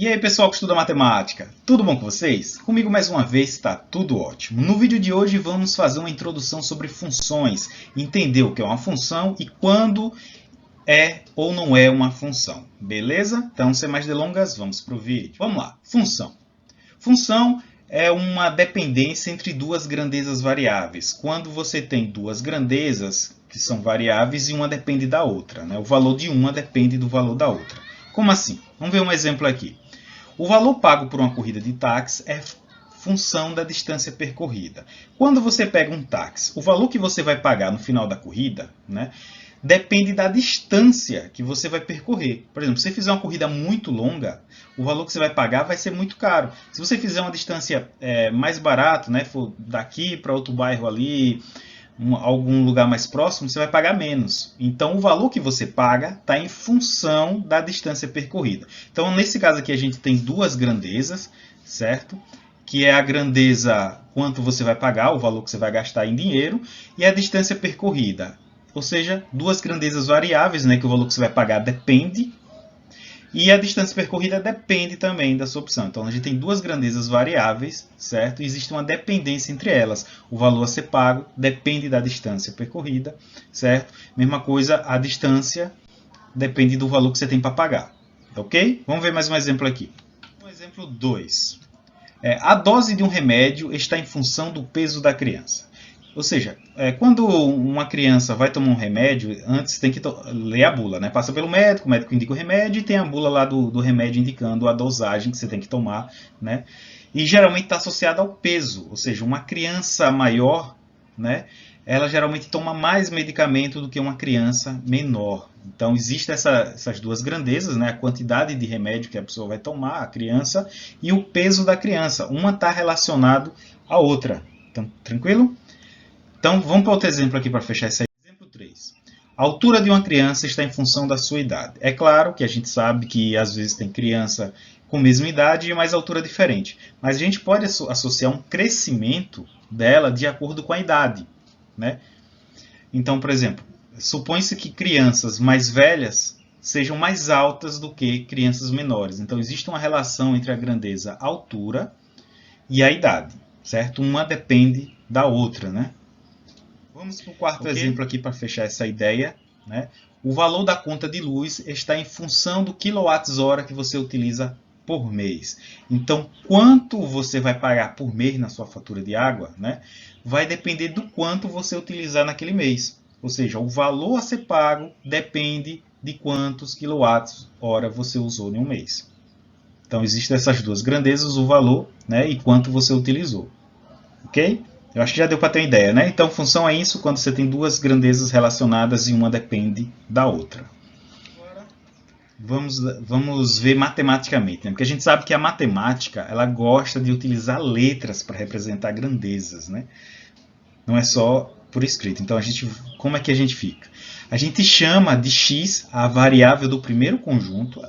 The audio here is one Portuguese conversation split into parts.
E aí pessoal que estuda matemática, tudo bom com vocês? Comigo mais uma vez está tudo ótimo. No vídeo de hoje vamos fazer uma introdução sobre funções, entender o que é uma função e quando é ou não é uma função, beleza? Então sem mais delongas, vamos para o vídeo. Vamos lá, função. Função é uma dependência entre duas grandezas variáveis. Quando você tem duas grandezas que são variáveis e uma depende da outra, né? O valor de uma depende do valor da outra. Como assim? Vamos ver um exemplo aqui. O valor pago por uma corrida de táxi é função da distância percorrida. Quando você pega um táxi, o valor que você vai pagar no final da corrida, né, depende da distância que você vai percorrer. Por exemplo, se você fizer uma corrida muito longa, o valor que você vai pagar vai ser muito caro. Se você fizer uma distância mais barata, né, for daqui para outro bairro ali, algum lugar mais próximo, você vai pagar menos. Então, o valor que você paga está em função da distância percorrida. Então, nesse caso aqui, a gente tem duas grandezas, certo? Que é a grandeza quanto você vai pagar, o valor que você vai gastar em dinheiro, e a distância percorrida. Ou seja, duas grandezas variáveis, né, que o valor que você vai pagar depende, e a distância percorrida depende também da sua opção. Então, a gente tem duas grandezas variáveis, certo? E existe uma dependência entre elas. O valor a ser pago depende da distância percorrida, certo? Mesma coisa, a distância depende do valor que você tem para pagar. Ok? Vamos ver mais um exemplo aqui. Um exemplo 2. A dose de um remédio está em função do peso da criança. Ou seja, quando uma criança vai tomar um remédio, antes tem que ler a bula, né? Passa pelo médico, o médico indica o remédio e tem a bula lá do remédio indicando a dosagem que você tem que tomar, né? E geralmente está associada ao peso, ou seja, uma criança maior, né? Ela geralmente toma mais medicamento do que uma criança menor. Então, existem essas duas grandezas, né? A quantidade de remédio que a pessoa vai tomar, a criança, e o peso da criança. Uma está relacionado à outra. Então, tranquilo? Então, vamos para outro exemplo aqui para fechar esse aí. Exemplo 3. A altura de uma criança está em função da sua idade. É claro que a gente sabe que às vezes tem criança com a mesma idade, mas altura diferente. Mas a gente pode associar um crescimento dela de acordo com a idade, né? Então, por exemplo, supõe-se que crianças mais velhas sejam mais altas do que crianças menores. Então, existe uma relação entre a grandeza, a altura e a idade, certo? Uma depende da outra, né? Vamos para o quarto exemplo aqui para fechar essa ideia, né? O valor da conta de luz está em função do quilowatts-hora que você utiliza por mês. Então, quanto você vai pagar por mês na sua fatura de água, né, vai depender do quanto você utilizar naquele mês. Ou seja, o valor a ser pago depende de quantos quilowatts-hora você usou em um mês. Então, existem essas duas grandezas, o valor, né, e quanto você utilizou. Ok? Eu acho que já deu para ter uma ideia, né? Então, função é isso quando você tem duas grandezas relacionadas e uma depende da outra. Agora, vamos ver matematicamente, né? Porque a gente sabe que a matemática ela gosta de utilizar letras para representar grandezas, né? Não é só por escrito. Então, como é que a gente fica? A gente chama de x a variável do primeiro conjunto.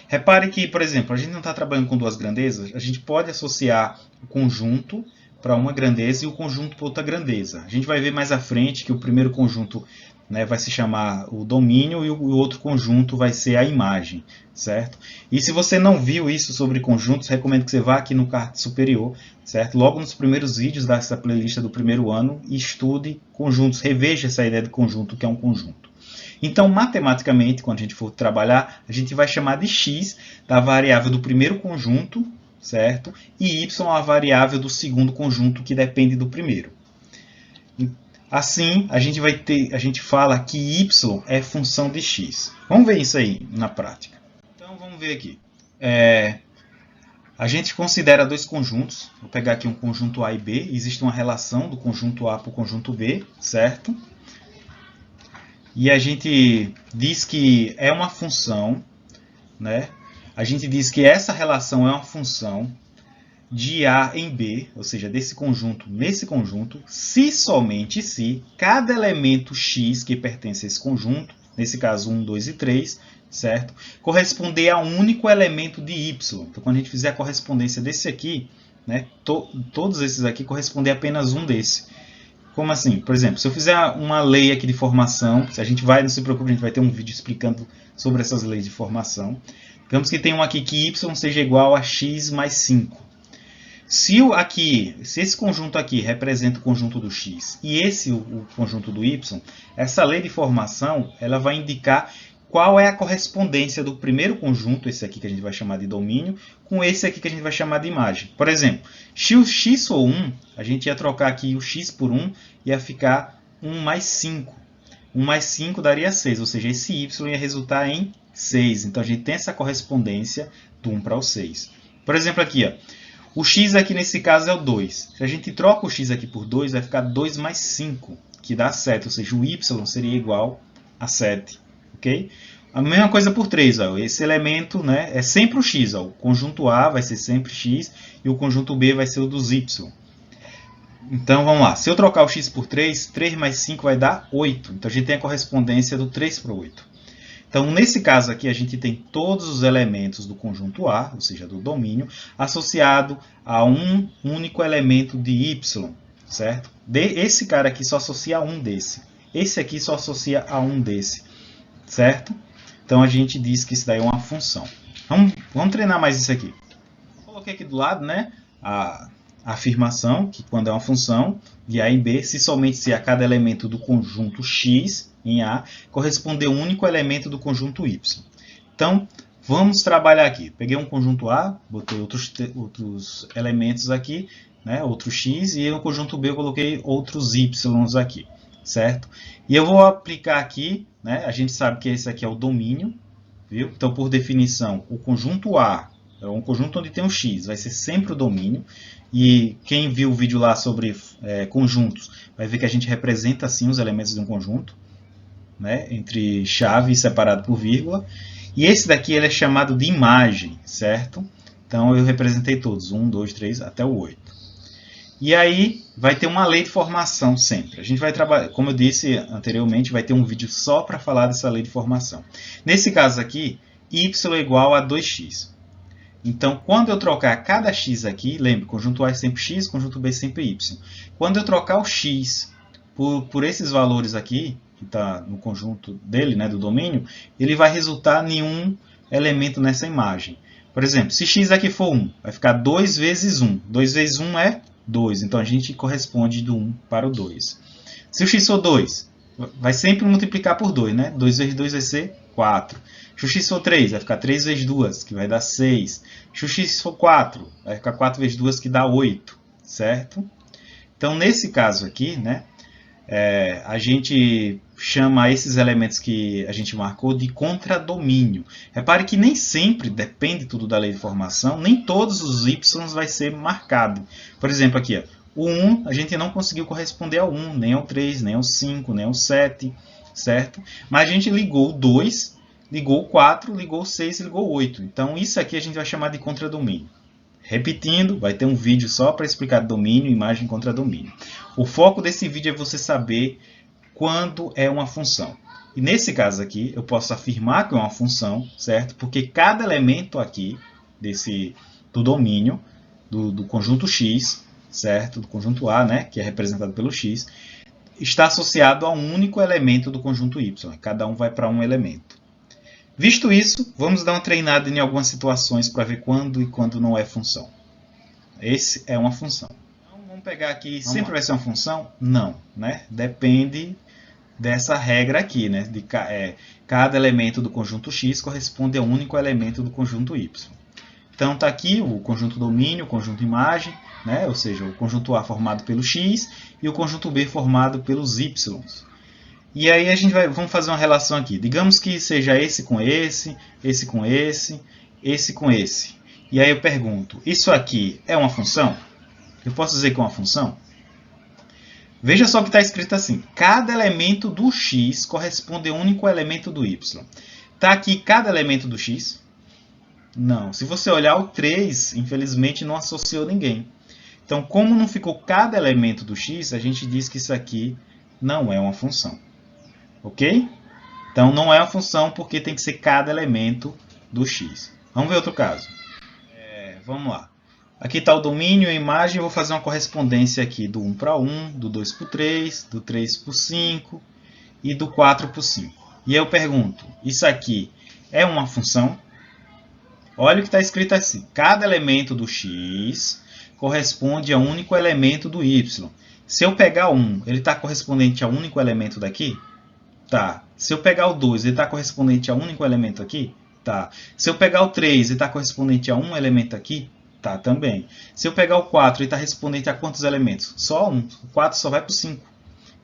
Repare que, por exemplo, a gente não está trabalhando com duas grandezas, a gente pode associar o conjunto para uma grandeza e o conjunto para outra grandeza. A gente vai ver mais à frente que o primeiro conjunto, né, vai se chamar o domínio e o outro conjunto vai ser a imagem, certo? E se você não viu isso sobre conjuntos, recomendo que você vá aqui no card superior, certo? Logo nos primeiros vídeos dessa playlist do primeiro ano e estude conjuntos, reveja essa ideia de conjunto, que é um conjunto. Então, matematicamente, quando a gente for trabalhar, a gente vai chamar de x da variável do primeiro conjunto, certo? E y a variável do segundo conjunto que depende do primeiro. Assim, a gente fala que y é função de x. Vamos ver isso aí na prática. Então, vamos ver aqui. A gente considera dois conjuntos. Vou pegar aqui um conjunto A e B. Existe uma relação do conjunto A para o conjunto B, certo? E a gente diz que é uma função, né? A gente diz que essa relação é uma função de A em B, ou seja, desse conjunto nesse conjunto, se somente se cada elemento x que pertence a esse conjunto, nesse caso 1, 2 e 3, certo? Corresponder a um único elemento de y. Então, quando a gente fizer a correspondência desse aqui, né, todos esses aqui correspondem a apenas um desse. Como assim? Por exemplo, se eu fizer uma lei aqui de formação, se a gente vai, não se preocupe, a gente vai ter um vídeo explicando sobre essas leis de formação. Digamos que tem um aqui que y seja igual a x mais 5. Se esse conjunto aqui representa o conjunto do x e esse o conjunto do y, essa lei de formação ela vai indicar qual é a correspondência do primeiro conjunto, esse aqui que a gente vai chamar de domínio, com esse aqui que a gente vai chamar de imagem. Por exemplo, se o x for 1, a gente ia trocar aqui o x por 1 e ia ficar 1 mais 5. 1 mais 5 daria 6, ou seja, esse y ia resultar em 6. Então, a gente tem essa correspondência do 1 para o 6. Por exemplo, aqui, ó, o x aqui nesse caso é o 2. Se a gente troca o x aqui por 2, vai ficar 2 mais 5, que dá 7. Ou seja, o y seria igual a 7. Okay? A mesma coisa por 3. Ó, esse elemento, né, é sempre o x. Ó, o conjunto A vai ser sempre x e o conjunto B vai ser o dos y. Então, vamos lá. Se eu trocar o x por 3, 3 mais 5 vai dar 8. Então, a gente tem a correspondência do 3 para o 8. Então, nesse caso aqui, a gente tem todos os elementos do conjunto A, ou seja, do domínio, associado a um único elemento de y, certo? Esse cara aqui só associa a um desse. Esse aqui só associa a um desse, certo? Então, a gente diz que isso daí é uma função. Vamos treinar mais isso aqui. Coloquei aqui do lado, né, a afirmação, que quando é uma função de A em B, se a cada elemento do conjunto X em A corresponder a um único elemento do conjunto Y. Então, vamos trabalhar aqui. Peguei um conjunto A, botei outros elementos aqui, né, outro X, e no conjunto B eu coloquei outros Y aqui, certo? E eu vou aplicar aqui, né, a gente sabe que esse aqui é o domínio, viu? Então, por definição, o conjunto A é um conjunto onde tem um X, vai ser sempre o domínio. E quem viu o vídeo lá sobre conjuntos, vai ver que a gente representa assim os elementos de um conjunto, né, entre chave e separado por vírgula. E esse daqui ele é chamado de imagem, certo? Então eu representei todos, 1, 2, 3, até o 8. E aí vai ter uma lei de formação sempre. A gente vai trabalhar, como eu disse anteriormente, vai ter um vídeo só para falar dessa lei de formação. Nesse caso aqui, y é igual a 2x. Então, quando eu trocar cada x aqui, lembre, conjunto A é sempre x, conjunto B é sempre y. Quando eu trocar o x por esses valores aqui, que está no conjunto dele, né, do domínio, ele vai resultar em um elemento nessa imagem. Por exemplo, se x aqui for 1, vai ficar 2 vezes 1. 2 vezes 1 é 2, então a gente corresponde do 1 para o 2. Se o x for 2, vai sempre multiplicar por 2, né? 2 vezes 2 vai ser 4. Se o x for 3, vai ficar 3 vezes 2, que vai dar 6. Se o x for 4, vai ficar 4 vezes 2, que dá 8, certo? Então, nesse caso aqui, né, a gente chama esses elementos que a gente marcou de contradomínio. Repare que nem sempre, depende tudo da lei de formação, nem todos os y vai ser marcado. Por exemplo, aqui, ó, o 1 a gente não conseguiu corresponder ao 1, nem ao 3, nem ao 5, nem ao 7, certo? Mas a gente ligou o 2, ligou o 4, ligou o 6 e ligou o 8. Então, isso aqui a gente vai chamar de contradomínio. Repetindo, vai ter um vídeo só para explicar domínio, imagem contra domínio. O foco desse vídeo é você saber quando é uma função. E nesse caso aqui, eu posso afirmar que é uma função, certo? Porque cada elemento aqui do domínio, do conjunto X, certo? Do conjunto A, né, que é representado pelo X, está associado a um único elemento do conjunto Y. Cada um vai para um elemento. Visto isso, vamos dar uma treinada em algumas situações para ver quando e quando não é função. Esse é uma função. Então, vamos pegar aqui, sempre vai ser uma função? Não, né? Depende dessa regra aqui, né? Cada elemento do conjunto X corresponde a um único elemento do conjunto Y. Então está aqui o conjunto domínio, o conjunto imagem, né? Ou seja, o conjunto A formado pelo X e o conjunto B formado pelos Y. E aí vamos fazer uma relação aqui. Digamos que seja esse com esse, esse com esse, esse com esse. E aí eu pergunto, isso aqui é uma função? Eu posso dizer que é uma função? Veja só que está escrito assim, cada elemento do x corresponde a um único elemento do y. Está aqui cada elemento do x? Não. Se você olhar o 3, infelizmente não associou ninguém. Então, como não ficou cada elemento do x, a gente diz que isso aqui não é uma função. Ok? Então, não é uma função porque tem que ser cada elemento do x. Vamos ver outro caso. Vamos lá. Aqui está o domínio, a imagem. Eu vou fazer uma correspondência aqui do 1 para 1, do 2 para 3, do 3 para 5 e do 4 para 5. E eu pergunto, isso aqui é uma função? Olha o que está escrito assim. Cada elemento do x corresponde a um único elemento do y. Se eu pegar 1, ele está correspondente a um único elemento daqui? Tá. Se eu pegar o 2, ele está correspondente a um único elemento aqui? Tá. Se eu pegar o 3, ele está correspondente a um elemento aqui? Tá, também. Se eu pegar o 4, ele está correspondente a quantos elementos? Só um. O 4 só vai para o 5.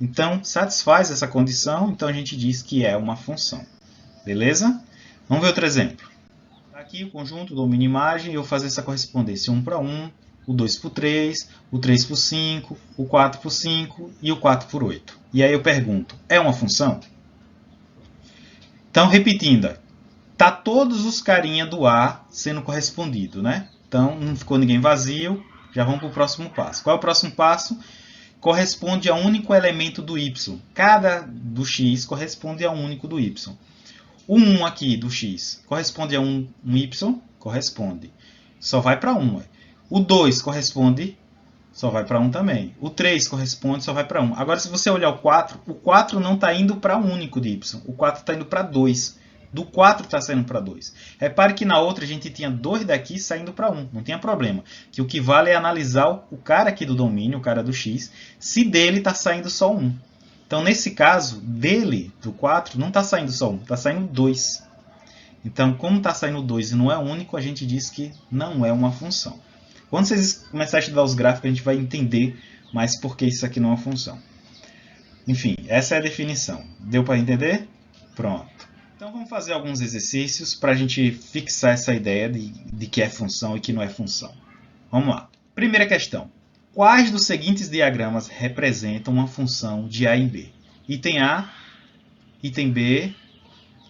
Então, satisfaz essa condição, então a gente diz que é uma função. Beleza? Vamos ver outro exemplo. Aqui o conjunto, domínio imagem, eu vou fazer essa correspondência 1 para 1, o 2 por 3, o 3 por 5, o 4 por 5 e o 4 por 8. E aí eu pergunto, é uma função? Então, repetindo, tá todos os carinha do A sendo correspondido, né? Então, não ficou ninguém vazio, já vamos para o próximo passo. Qual é o próximo passo? Corresponde a um único elemento do y. Cada do x corresponde a um único do y. O 1 aqui do x corresponde a um y? Corresponde. Só vai para 1. O 2 corresponde? Só vai para 1 também. O 3 corresponde? Só vai para 1. Agora, se você olhar o 4 não está indo para um único de y. O 4 está indo para 2. Do 4 está saindo para 2. Repare que na outra a gente tinha 2 daqui saindo para 1. Não tinha problema. Que o que vale é analisar o cara aqui do domínio, o cara do x, se dele está saindo só 1. Então, nesse caso, dele, do 4, não está saindo só 1, está saindo 2. Então, como está saindo 2 e não é único, a gente diz que não é uma função. Quando vocês começarem a estudar os gráficos, a gente vai entender mais por que isso aqui não é uma função. Enfim, essa é a definição. Deu para entender? Pronto. Então, vamos fazer alguns exercícios para a gente fixar essa ideia de que é função e que não é função. Vamos lá. Primeira questão. Quais dos seguintes diagramas representam uma função de A em B? Item A, item B,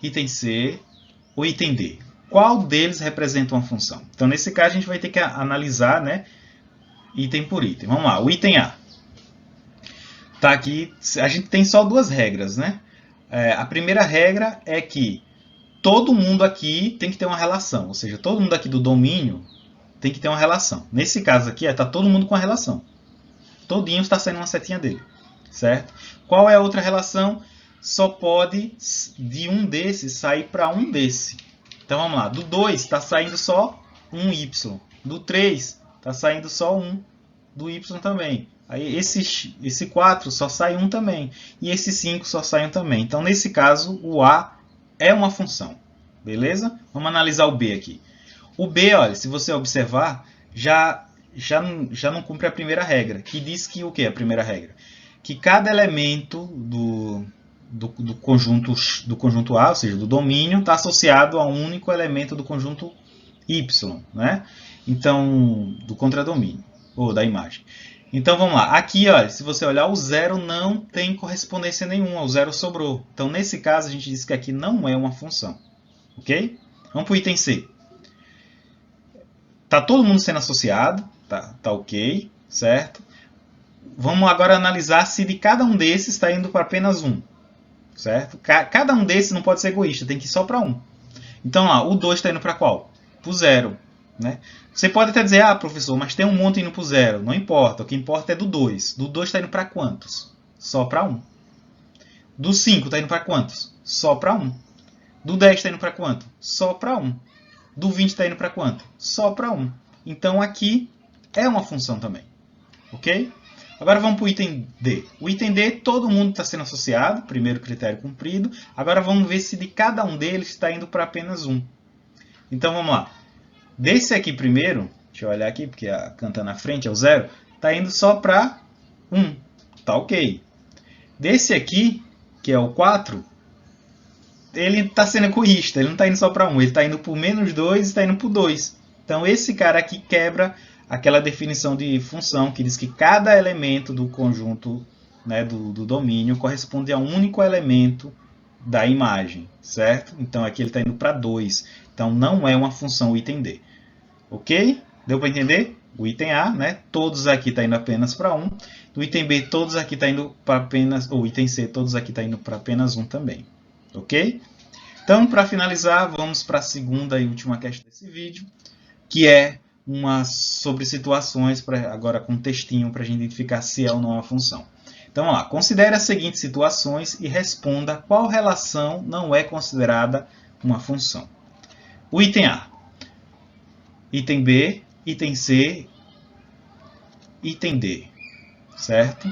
item C ou item D? Qual deles representa uma função? Então, nesse caso, a gente vai ter que analisar, né, item por item. Vamos lá, o item A. Tá aqui, a gente tem só duas regras, né? A primeira regra é que todo mundo aqui tem que ter uma relação, ou seja, todo mundo aqui do domínio tem que ter uma relação. Nesse caso aqui, está todo mundo com a relação. Todinho está saindo uma setinha dele, certo? Qual é a outra relação? Só pode de um desses sair para um desse. Então vamos lá, do 2 está saindo só um y, do 3 está saindo só um, do y também. Aí esse 4 só sai um também, e esse 5 só sai um também. Então nesse caso o A é uma função, beleza? Vamos analisar o B aqui. O B, olha, se você observar, já não cumpre a primeira regra, que diz que o que é a primeira regra? Que cada elemento do conjunto A, ou seja, do domínio, está associado a um único elemento do conjunto Y, né? Então, do contradomínio, ou da imagem. Então, vamos lá. Aqui, olha, se você olhar, o 0 não tem correspondência nenhuma, o 0 sobrou. Então, nesse caso, a gente diz que aqui não é uma função. Ok? Vamos para o item C. Está todo mundo sendo associado, tá ok, certo? Vamos agora analisar se de cada um desses está indo para apenas um, certo? Cada um desses não pode ser egoísta, tem que ir só para um. Então, lá, o 2 está indo para qual? Para o 0. Né? Você pode até dizer, professor, mas tem um monte indo para o 0. Não importa, o que importa é do 2. Do 2 está indo para quantos? Só para 1. Do 5 está indo para quantos? Só para 1. Do 10 está indo para quanto? Só para 1. Do 20 está indo para quanto? Só para 1. Então, aqui é uma função também. Ok? Agora vamos para o item D. O item D, todo mundo está sendo associado, primeiro critério cumprido. Agora vamos ver se de cada um deles está indo para apenas um. Então, vamos lá. Desse aqui primeiro, deixa eu olhar aqui, porque a canta na frente é o 0, está indo só para 1. Tá ok. Desse aqui, que é o 4, ele está sendo egoísta, ele não está indo só para 1, ele está indo por menos 2 e está indo por 2. Então, esse cara aqui quebra aquela definição de função que diz que cada elemento do conjunto, né, do domínio corresponde a um único elemento da imagem, certo? Então, aqui ele está indo para 2. Então, não é uma função o item D. Ok? Deu para entender? O item A, né? Todos aqui estão indo apenas para 1. Do item B, todos aqui estão indo para apenas... O item C, todos aqui estão indo para apenas 1 também. Ok? Então, para finalizar, vamos para a segunda e última questão desse vídeo, que é uma sobre situações, agora com um textinho, para a gente identificar se é ou não uma função. Então, vamos lá. Considere as seguintes situações e responda qual relação não é considerada uma função. O item A. item B, item C, item D, certo?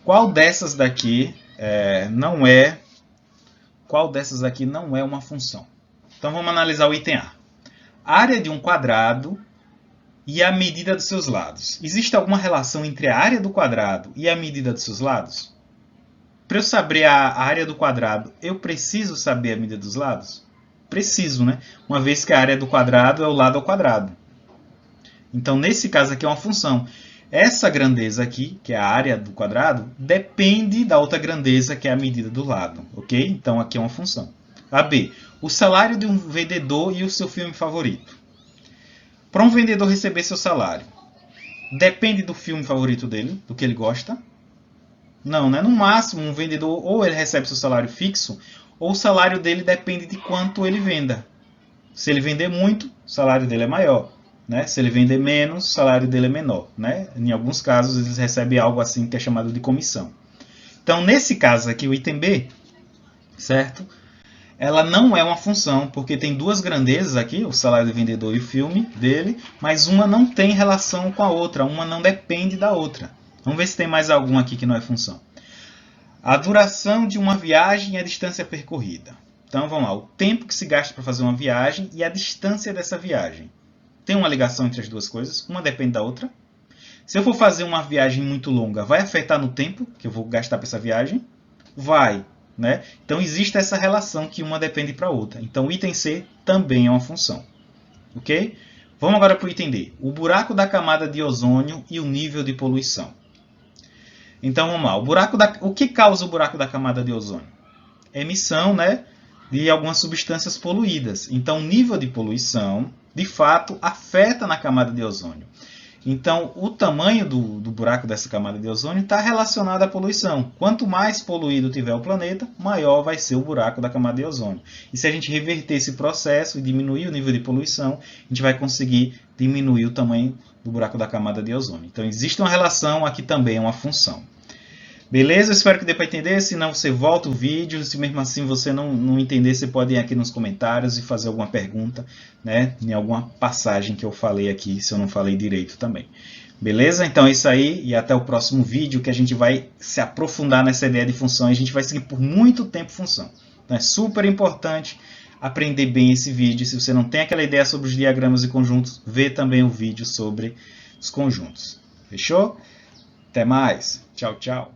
Qual dessas daqui não é uma função? Então vamos analisar o item A. Área de um quadrado e a medida dos seus lados. Existe alguma relação entre a área do quadrado e a medida dos seus lados? Para eu saber a área do quadrado, eu preciso saber a medida dos lados? Preciso, né? Uma vez que a área do quadrado é o lado ao quadrado. Então, nesse caso aqui é uma função. Essa grandeza aqui, que é a área do quadrado, depende da outra grandeza, que é a medida do lado. Ok? Então, aqui é uma função. A B. O salário de um vendedor e o seu filme favorito. Para um vendedor receber seu salário, depende do filme favorito dele, do que ele gosta? Não, né? No máximo, um vendedor ou ele recebe seu salário fixo, ou o salário dele depende de quanto ele venda. Se ele vender muito, o salário dele é maior. Né? Se ele vender menos, o salário dele é menor. Né? Em alguns casos, eles recebem algo assim que é chamado de comissão. Então, nesse caso aqui, o item B, certo? Ela não é uma função, porque tem duas grandezas aqui, o salário do vendedor e o filme dele, mas uma não tem relação com a outra, uma não depende da outra. Vamos ver se tem mais alguma aqui que não é função. A duração de uma viagem e a distância percorrida. Então, vamos lá. O tempo que se gasta para fazer uma viagem e a distância dessa viagem. Tem uma ligação entre as duas coisas? Uma depende da outra. Se eu for fazer uma viagem muito longa, vai afetar no tempo que eu vou gastar para essa viagem? Vai. Né? Então, existe essa relação que uma depende para a outra. Então, o item C também é uma função. Ok? Vamos agora para o item D. O buraco da camada de ozônio e o nível de poluição. Então, vamos lá. O que causa o buraco da camada de ozônio? Emissão, né, de algumas substâncias poluídas. Então, o nível de poluição, de fato, afeta na camada de ozônio. Então, o tamanho do buraco dessa camada de ozônio está relacionado à poluição. Quanto mais poluído tiver o planeta, maior vai ser o buraco da camada de ozônio. E se a gente reverter esse processo e diminuir o nível de poluição, a gente vai conseguir diminuir o tamanho do buraco da camada de ozônio. Então, existe uma relação, aqui também é uma função. Beleza? Eu espero que dê para entender. Se não, você volta o vídeo. Se mesmo assim você não entender, você pode ir aqui nos comentários e fazer alguma pergunta, né, em alguma passagem que eu falei aqui, se eu não falei direito também. Beleza? Então é isso aí e até o próximo vídeo, que a gente vai se aprofundar nessa ideia de função. E a gente vai seguir por muito tempo função. Então é super importante aprender bem esse vídeo. Se você não tem aquela ideia sobre os diagramas e conjuntos, vê também o vídeo sobre os conjuntos. Fechou? Até mais. Tchau, tchau.